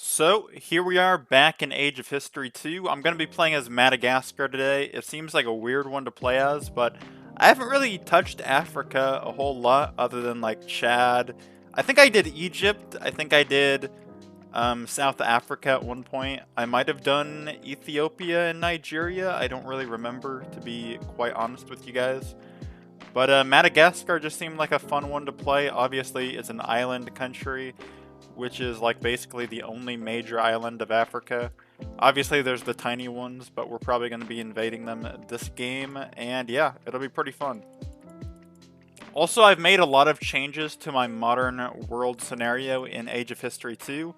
So, here we are back in Age of History 2. I'm going to be playing as Madagascar today. It seems like a weird one to play as, but I haven't really touched Africa a whole lot other than like Chad. I think I did Egypt. I think I did South Africa at one point. I might have done Ethiopia and Nigeria. I don't really remember, to be quite honest with you guys. But Madagascar just seemed like a fun one to play. Obviously, it's an island country, which is like basically the only major island of Africa. Obviously, there's the tiny ones, but we're probably going to be invading them this game, and yeah, it'll be pretty fun. Also, I've made a lot of changes to my modern world scenario in Age of History 2.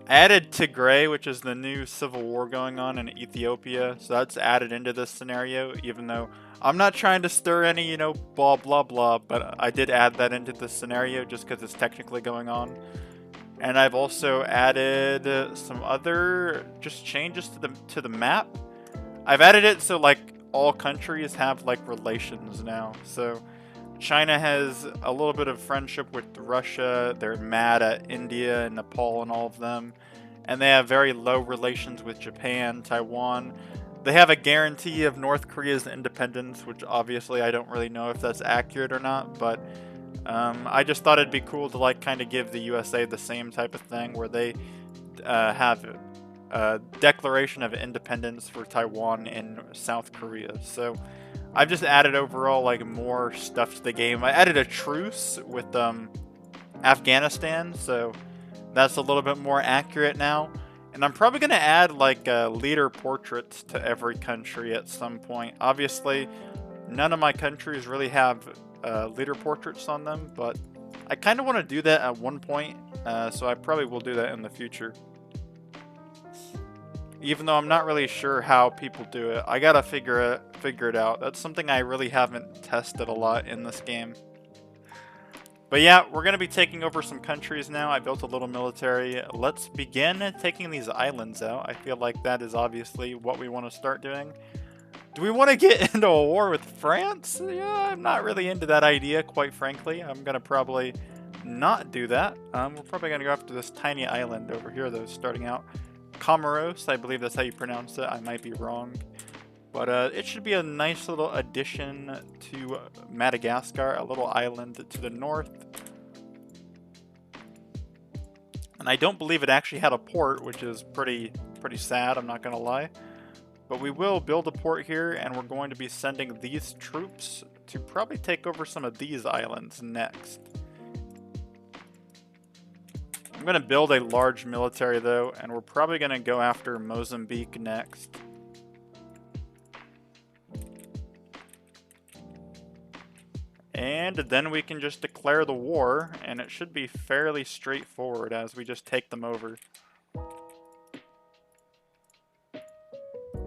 I added Tigray, which is the new civil war going on in Ethiopia, so that's added into this scenario, even though I'm not trying to stir any, blah blah blah, but I did add that into the scenario just because it's technically going on. And I've also added some other just changes to the map. I've added it so like all countries have like relations now. So China has a little bit of friendship with Russia. They're mad at India and Nepal and all of them. And they have very low relations with Japan, Taiwan. They have a guarantee of North Korea's independence, which obviously I don't really know if that's accurate or not, but I just thought it'd be cool to like kind of give the USA the same type of thing where they have a declaration of independence for Taiwan and South Korea. So I've just added overall like more stuff to the game. I added a truce with Afghanistan, so that's a little bit more accurate now. And I'm probably going to add like leader portraits to every country at some point. Obviously, none of my countries really have leader portraits on them, but I kind of want to do that at one point, so I probably will do that in the future. Even though I'm not really sure how people do it, I gotta figure it out. That's something I really haven't tested a lot in this game. But yeah, we're gonna be taking over some countries now. I built a little military. Let's begin taking these islands out. I feel like that is obviously what we want to start doing. Do we want to get into a war with France? Yeah, I'm not really into that idea, quite frankly. I'm going to probably not do that. We're probably going to go after this tiny island over here, though, starting out. Comoros, I believe that's how you pronounce it. I might be wrong. But it should be a nice little addition to Madagascar, a little island to the north. And I don't believe it actually had a port, which is pretty sad, I'm not going to lie. But we will build a port here, and we're going to be sending these troops to probably take over some of these islands next. I'm going to build a large military, though, and we're probably going to go after Mozambique next. And then we can just declare the war, and it should be fairly straightforward as we just take them over.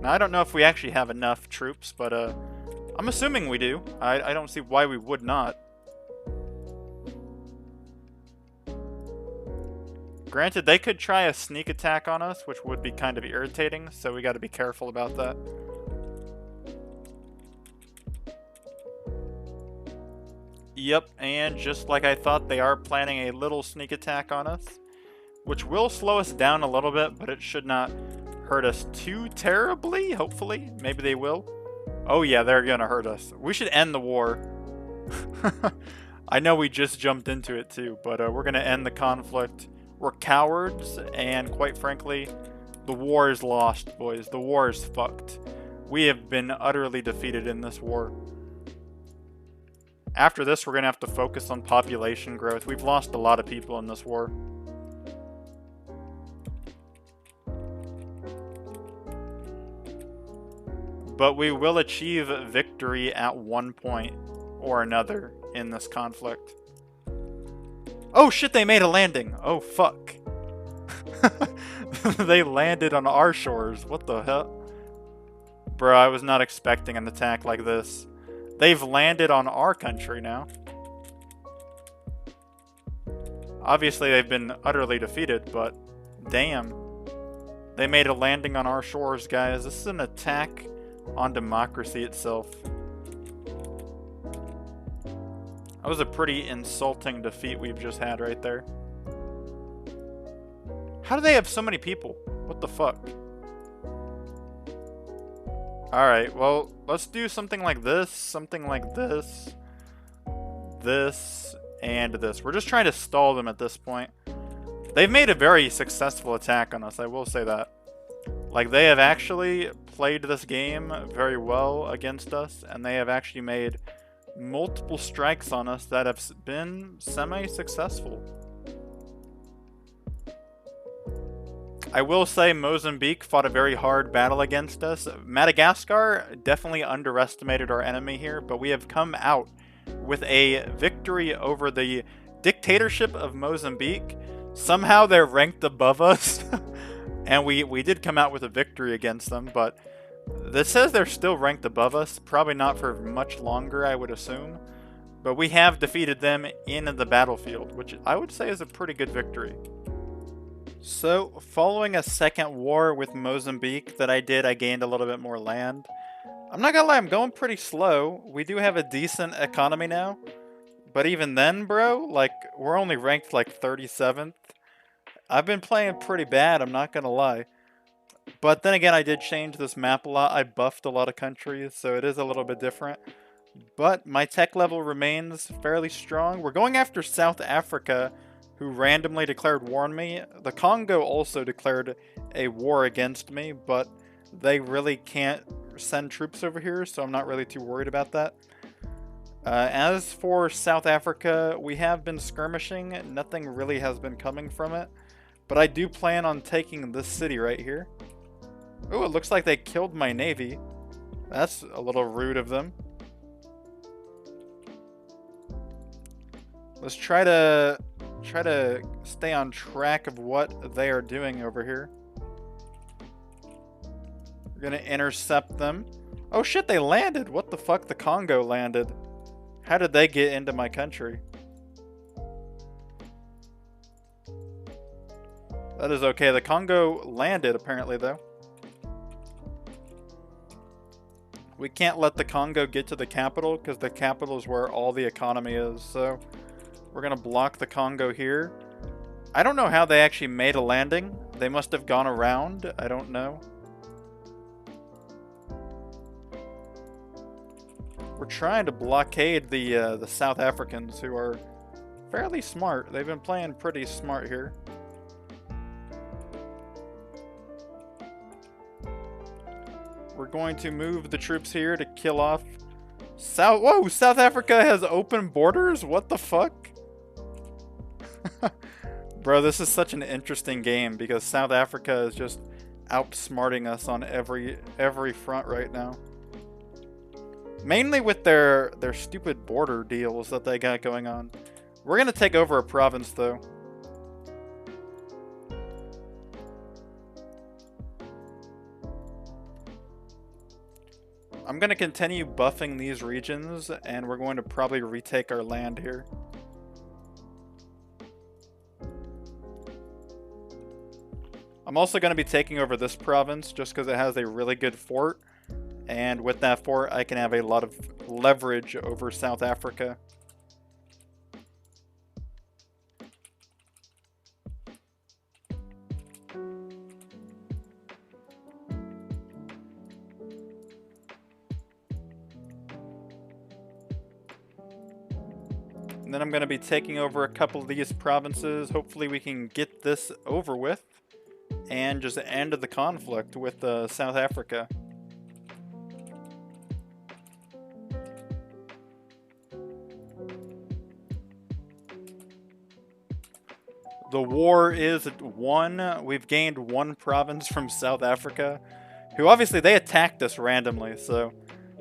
Now, I don't know if we actually have enough troops, but I'm assuming we do. I don't see why we would not. Granted, they could try a sneak attack on us, which would be kind of irritating, so we got to be careful about that. Yep, and just like I thought, they are planning a little sneak attack on us, which will slow us down a little bit, but it should not hurt us too terribly, hopefully. Maybe they will. Oh yeah, they're gonna hurt us. We should end the war. I know we just jumped into it too, but we're gonna end the conflict. We're cowards, and quite frankly, the war is lost, boys. The war is fucked. We have been utterly defeated in this war. After this, we're gonna have to focus on population growth. We've lost a lot of people in this war. But we will achieve victory at one point or another in this conflict. Oh shit, they made a landing! Oh fuck. They landed on our shores. What the hell? Bro, I was not expecting an attack like this. They've landed on our country now. Obviously, they've been utterly defeated, but damn. They made a landing on our shores, guys. This is an attack on democracy itself. That was a pretty insulting defeat we've just had right there. How do they have so many people? What the fuck? Alright, well, let's do something like this, this, and this. We're just trying to stall them at this point. They've made a very successful attack on us, I will say that. Like, they have actually played this game very well against us, and they have actually made multiple strikes on us that have been semi-successful. I will say Mozambique fought a very hard battle against us. Madagascar definitely underestimated our enemy here, but we have come out with a victory over the dictatorship of Mozambique. Somehow they're ranked above us, and we did come out with a victory against them, but this says they're still ranked above us. Probably not for much longer, I would assume. But we have defeated them in the battlefield, which I would say is a pretty good victory. So, following a second war with Mozambique that I gained a little bit more land. I'm not gonna lie, I'm going pretty slow. We do have a decent economy now. But even then, bro, like, we're only ranked like 37th. I've been playing pretty bad, I'm not gonna lie. But then again, I did change this map a lot. I buffed a lot of countries, so it is a little bit different. But my tech level remains fairly strong. We're going after South Africa, who randomly declared war on me. The Congo also declared a war against me, but they really can't send troops over here, so I'm not really too worried about that. As for South Africa, we have been skirmishing. Nothing really has been coming from it, but I do plan on taking this city right here. Oh, it looks like they killed my navy. That's a little rude of them. Let's try to stay on track of what they are doing over here. We're gonna intercept them. Oh shit, they landed! What the fuck? The Congo landed. How did they get into my country? That is okay. The Congo landed, apparently, though. We can't let the Congo get to the capital, because the capital is where all the economy is, so we're going to block the Congo here. I don't know how they actually made a landing. They must have gone around. I don't know. We're trying to blockade the South Africans, who are fairly smart. They've been playing pretty smart here. We're going to move the troops here to kill off Whoa, South Africa has open borders? What the fuck? Bro, this is such an interesting game because South Africa is just outsmarting us on every front right now. Mainly with their stupid border deals that they got going on. We're gonna take over a province though. I'm going to continue buffing these regions, and we're going to probably retake our land here. I'm also going to be taking over this province just because it has a really good fort, and with that fort I can have a lot of leverage over South Africa. And then I'm going to be taking over a couple of these provinces. Hopefully we can get this over with and just end the conflict with South Africa. The war is won. We've gained one province from South Africa, who obviously they attacked us randomly, so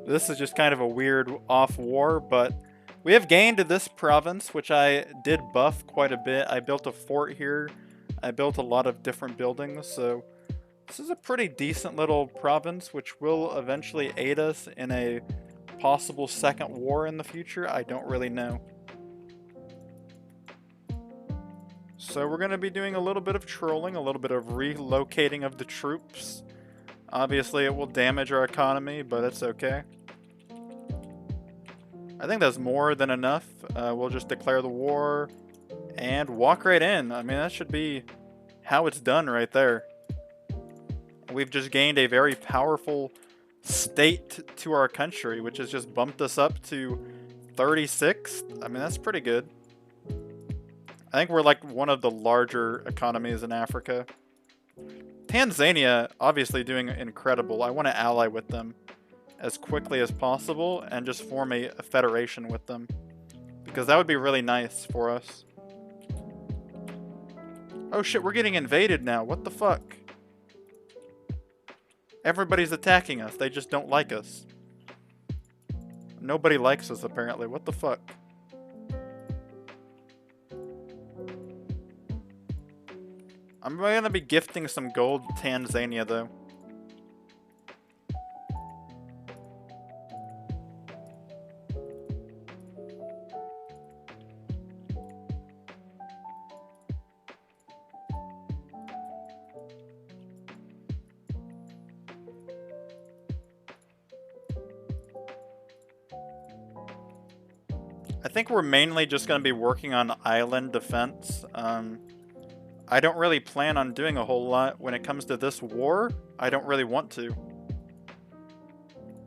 this is just kind of a weird off war, but we have gained this province, which I did buff quite a bit. I built a fort here. I built a lot of different buildings, so this is a pretty decent little province, which will eventually aid us in a possible second war in the future. I don't really know. So we're going to be doing a little bit of trolling, a little bit of relocating of the troops. Obviously, it will damage our economy, but it's okay. I think that's more than enough. We'll just declare the war and walk right in. I mean, that should be how it's done right there. We've just gained a very powerful state to our country, which has just bumped us up to 36. I mean, that's pretty good. I think we're like one of the larger economies in Africa. Tanzania, obviously doing incredible. I want to ally with them as quickly as possible and just form a federation with them, because that would be really nice for us. Oh shit, we're getting invaded now. What the fuck? Everybody's attacking us. They just don't like us. Nobody likes us, apparently. What the fuck? I'm gonna be gifting some gold to Tanzania, though. I think we're mainly just going to be working on island defense. I don't really plan on doing a whole lot when it comes to this war. I don't really want to.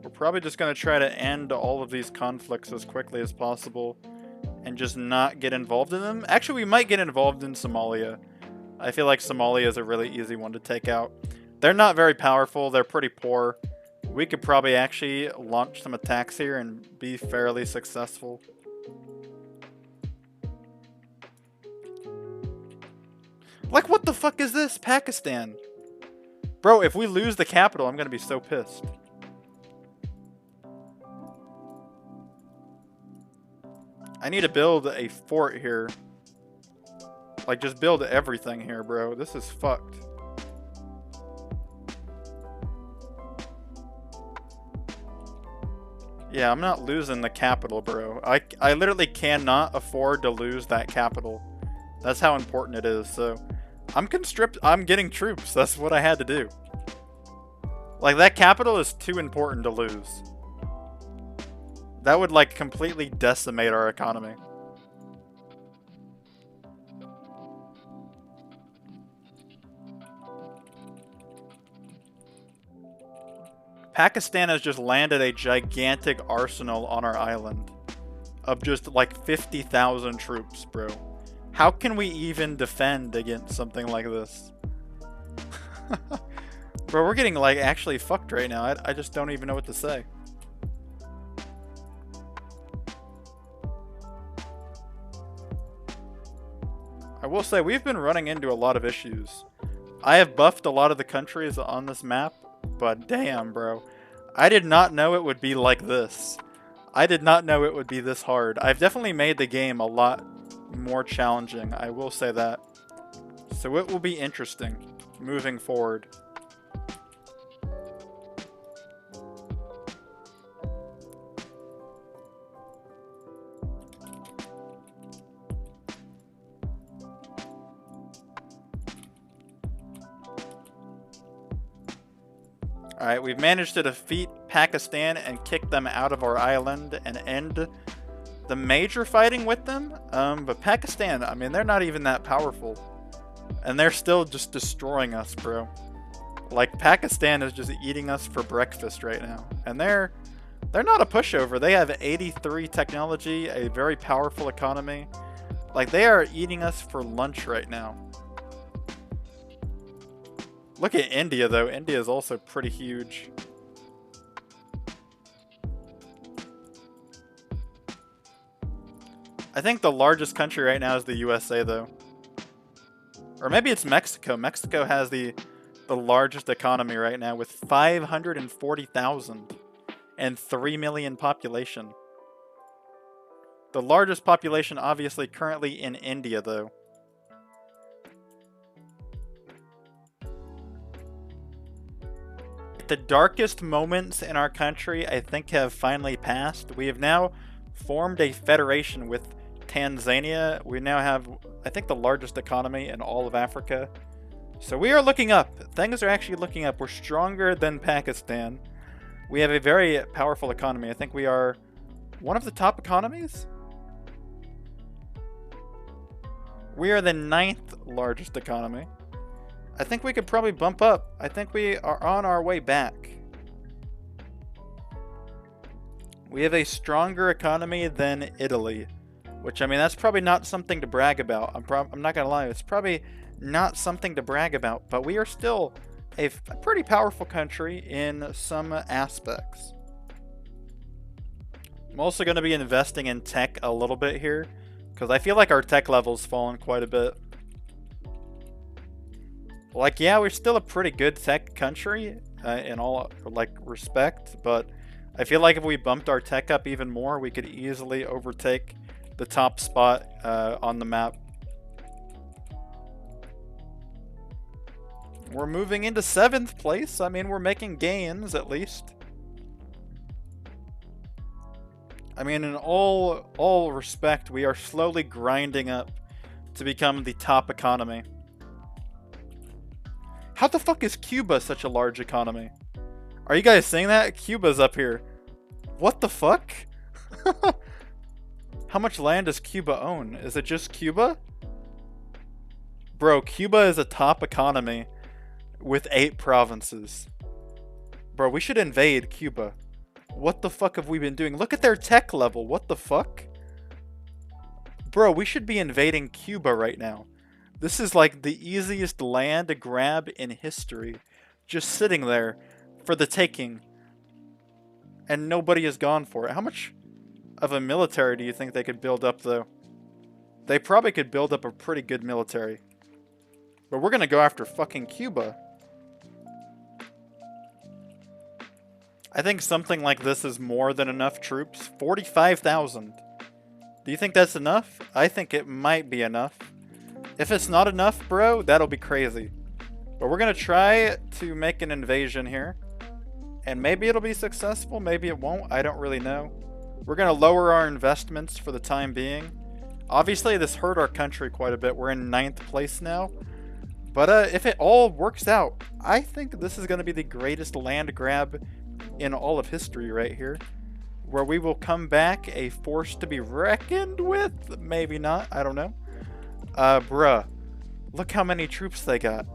We're probably just going to try to end all of these conflicts as quickly as possible and just not get involved in them. Actually, we might get involved in Somalia. I feel like Somalia is a really easy one to take out. They're not very powerful. They're pretty poor. We could probably actually launch some attacks here and be fairly successful. Like, what the fuck is this? Pakistan. Bro, if we lose the capital, I'm gonna be so pissed. I need to build a fort here. Like, just build everything here, bro. This is fucked. Yeah, I'm not losing the capital, bro. I literally cannot afford to lose that capital. That's how important it is, so... I'm getting troops. That's what I had to do. Like, that capital is too important to lose. That would, like, completely decimate our economy. Pakistan has just landed a gigantic arsenal on our island. Of just, like, 50,000 troops, bro. How can we even defend against something like this? Bro, we're getting, like, actually fucked right now. I just don't even know what to say. I will say, we've been running into a lot of issues. I have buffed a lot of the countries on this map, but damn, bro. I did not know it would be like this. I did not know it would be this hard. I've definitely made the game a lot more challenging, I will say that. So it will be interesting moving forward. Alright, we've managed to defeat Pakistan and kick them out of our island and end the major fighting with them. But Pakistan, I mean, they're not even that powerful. And they're still just destroying us, bro. Like, Pakistan is just eating us for breakfast right now. And they're not a pushover. They have 83 technology, a very powerful economy. Like, they are eating us for lunch right now. Look at India, though. India is also pretty huge. I think the largest country right now is the USA, though. Or maybe it's Mexico. Mexico has the largest economy right now with 540,000 and 3 million population. The largest population, obviously, currently in India, though. The darkest moments in our country, I think, have finally passed. We have now formed a federation with Tanzania. We now have, I think, the largest economy in all of Africa. So we are looking up. Things are actually looking up. We're stronger than Pakistan. We have a very powerful economy. I think we are one of the top economies. We are the 9th largest economy. I think we could probably bump up. I think we are on our way back. We have a stronger economy than Italy, which, I mean, that's probably not something to brag about. I'm not gonna lie, it's probably not something to brag about, but we are still a pretty powerful country in some aspects. I'm also going to be investing in tech a little bit here, because I feel like our tech level's fallen quite a bit. Like, yeah, we're still a pretty good tech country in all, like, respect, but I feel like if we bumped our tech up even more, we could easily overtake the top spot on the map. We're moving into 7th place. I mean, we're making gains, at least. I mean, in all respect, we are slowly grinding up to become the top economy. How the fuck is Cuba such a large economy? Are you guys seeing that? Cuba's up here. What the fuck? How much land does Cuba own? Is it just Cuba? Bro, Cuba is a top economy with 8 provinces. Bro, we should invade Cuba. What the fuck have we been doing? Look at their tech level. What the fuck? Bro, we should be invading Cuba right now. This is like the easiest land grab in history. Just sitting there for the taking. And nobody has gone for it. How much of a military do you think they could build up, though? They probably could build up a pretty good military. But we're gonna go after fucking Cuba. I think something like this is more than enough troops. 45,000. Do you think that's enough? I think it might be enough. If it's not enough, bro, that'll be crazy. But we're gonna try to make an invasion here. And maybe it'll be successful, maybe it won't, I don't really know. We're gonna lower our investments for the time being. Obviously, this hurt our country quite a bit. We're in 9th place now. But if it all works out, I think this is gonna be the greatest land grab in all of history right here, where we will come back a force to be reckoned with. Maybe not, I don't know. Bruh, look how many troops they got.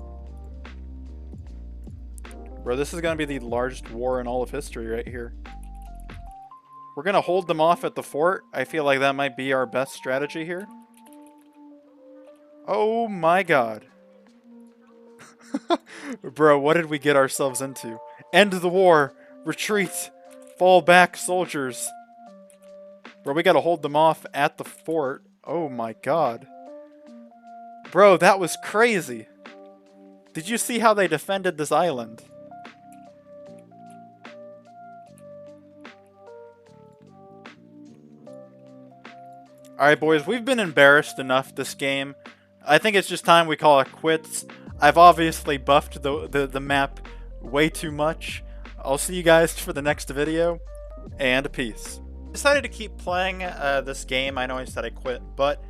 Bro, this is gonna be the largest war in all of history right here. We're gonna hold them off at the fort. I feel like that might be our best strategy here. Oh my god. Bro, what did we get ourselves into? End the war! Retreat! Fall back, soldiers! Bro, we gotta hold them off at the fort. Oh my god. Bro, that was crazy! Did you see how they defended this island? Alright boys, we've been embarrassed enough this game. I think it's just time we call it quits. I've obviously buffed the map way too much. I'll see you guys for the next video, and peace. Decided to keep playing this game. I know I said I quit, but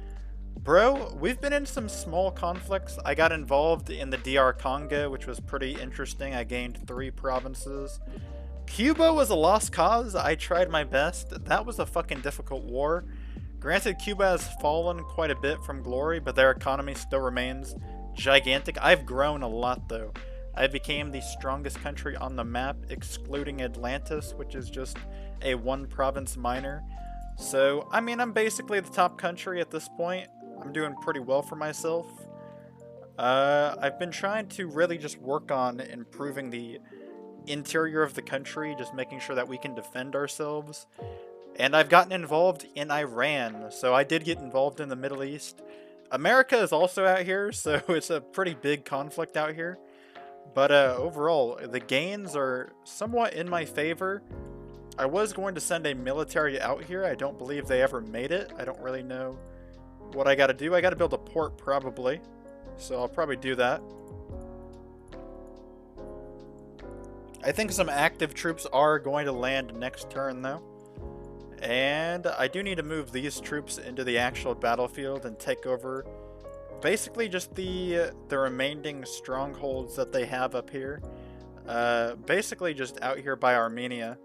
bro, we've been in some small conflicts. I got involved in the DR Congo, which was pretty interesting. I gained 3 provinces. Cuba was a lost cause. I tried my best. That was a fucking difficult war. Granted, Cuba has fallen quite a bit from glory, but their economy still remains gigantic. I've grown a lot, though. I became the strongest country on the map, excluding Atlantis, which is just a 1-province minor. So, I mean, I'm basically the top country at this point. I'm doing pretty well for myself. I've been trying to really just work on improving the interior of the country, just making sure that we can defend ourselves. And I've gotten involved in Iran, so I did get involved in the Middle East. America is also out here, so it's a pretty big conflict out here. But overall, the gains are somewhat in my favor. I was going to send a military out here. I don't believe they ever made it. I don't really know what I gotta do. I gotta build a port, probably. So I'll probably do that. I think some active troops are going to land next turn, though. And I do need to move these troops into the actual battlefield and take over basically just the remaining strongholds that they have up here. Basically just out here by Armenia.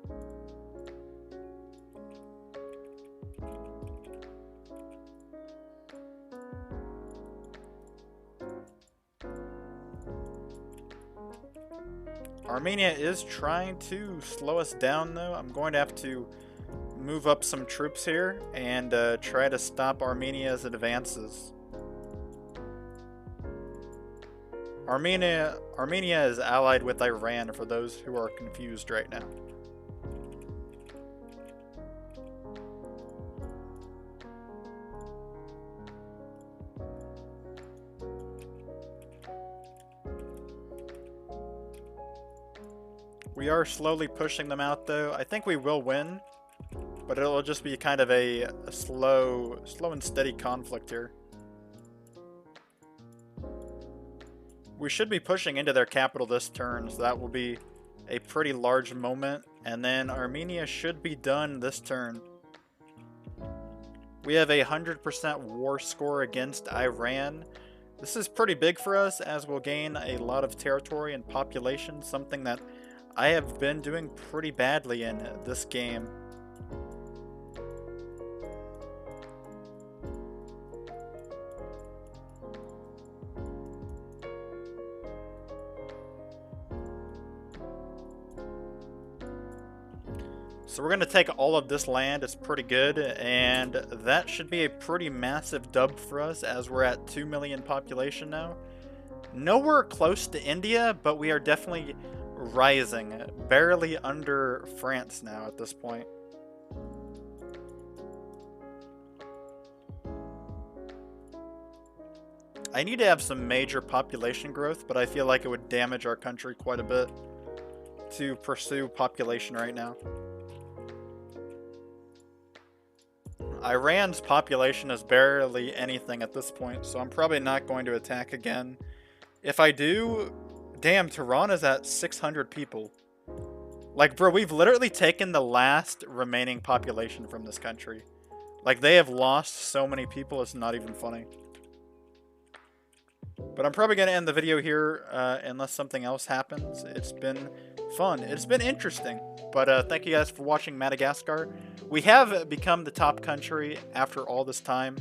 Armenia is trying to slow us down, though. I'm going to have to move up some troops here and try to stop Armenia as it advances. Armenia is allied with Iran, for those who are confused right now. We are slowly pushing them out, though. I think we will win, but it'll just be kind of a slow and steady conflict here. We should be pushing into their capital this turn, so that will be a pretty large moment, and then Armenia should be done this turn. We have a 100% war score against Iran. This is pretty big for us, as we'll gain a lot of territory and population, something that I have been doing pretty badly in this game. So we're going to take all of this land. It's pretty good, and that should be a pretty massive dub for us, as we're at 2 million population now. Nowhere close to India, but we are definitely rising. Barely under France now at this point. I need to have some major population growth, but I feel like it would damage our country quite a bit to pursue population right now. Iran's population is barely anything at this point, so I'm probably not going to attack again. If I do, damn, Tehran is at 600 people. Like, bro, we've literally taken the last remaining population from this country. Like, they have lost so many people, it's not even funny. But I'm probably going to end the video here unless something else happens. It's been fun. It's been interesting. But thank you guys for watching Madagascar. We have become the top country after all this time.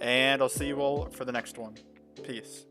And I'll see you all for the next one. Peace.